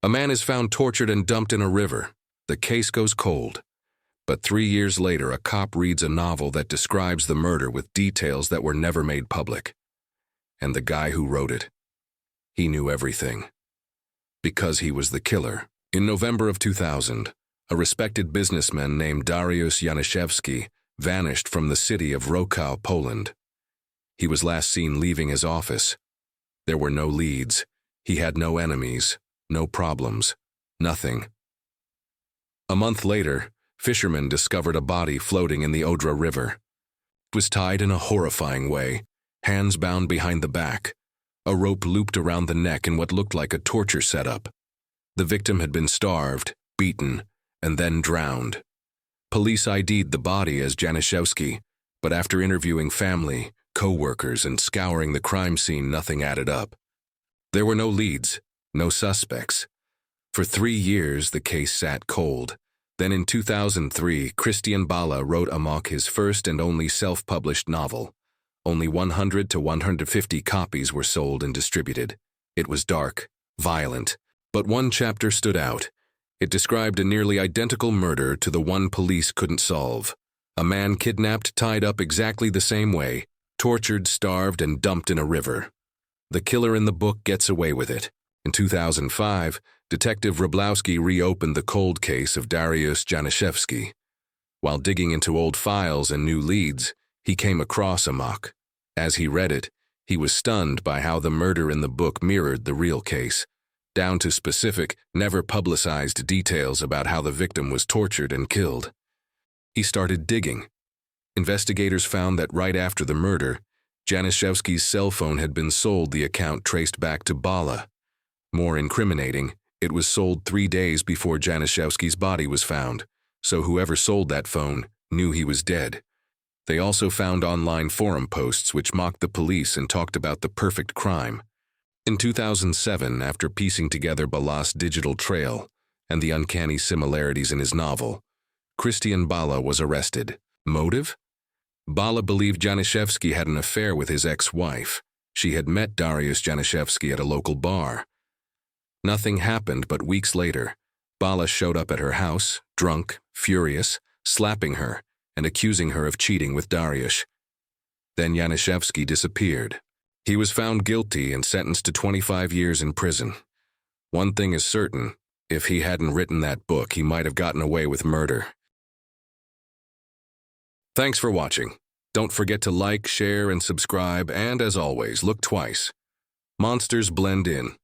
A man is found tortured and dumped in a river. The case goes cold. But 3 years later, a cop reads a novel that describes the murder with details that were never made public. And the guy who wrote it, he knew everything. Because he was the killer. In November of 2000, a respected businessman named Dariusz Januszewski vanished from the city of Wrocław, Poland. He was last seen leaving his office. There were no leads. He had no enemies, no problems, nothing. A month later, fishermen discovered a body floating in the Odra River. It was tied in a horrifying way, hands bound behind the back, a rope looped around the neck in what looked like a torture setup. The victim had been starved, beaten, and then drowned. Police ID'd the body as Januszewski, but after interviewing family, co-workers, and scouring the crime scene, nothing added up. There were no leads, no suspects. For 3 years, the case sat cold. Then in 2003, Krystian Bala wrote Amok, his first and only self-published novel. Only 100 to 150 copies were sold and distributed. It was dark, violent, but one chapter stood out. It described a nearly identical murder to the one police couldn't solve. A man kidnapped, tied up exactly the same way, tortured, starved, and dumped in a river. The killer in the book gets away with it. In 2005, Detective Wroblewski reopened the cold case of Dariusz Januszewski. While digging into old files and new leads, he came across Amok. As he read it, he was stunned by how the murder in the book mirrored the real case, down to specific, never publicized details about how the victim was tortured and killed. He started digging. Investigators found that right after the murder, Januszewski's cell phone had been sold, the account traced back to Bala. More incriminating, it was sold 3 days before Januszewski's body was found, so whoever sold that phone knew he was dead. They also found online forum posts which mocked the police and talked about the perfect crime. In 2007, after piecing together Bala's digital trail and the uncanny similarities in his novel, Krystian Bala was arrested. Motive? Bala believed Januszewski had an affair with his ex-wife. She had met Dariusz Januszewski at a local bar. Nothing happened, but weeks later, Bala showed up at her house, drunk, furious, slapping her and accusing her of cheating with Dariusz. Then Januszewski disappeared. He was found guilty and sentenced to 25 years in prison. One thing is certain, if he hadn't written that book, he might have gotten away with murder. Thanks for watching. Don't forget to like, share, and subscribe, and as always, look twice. Monsters blend in.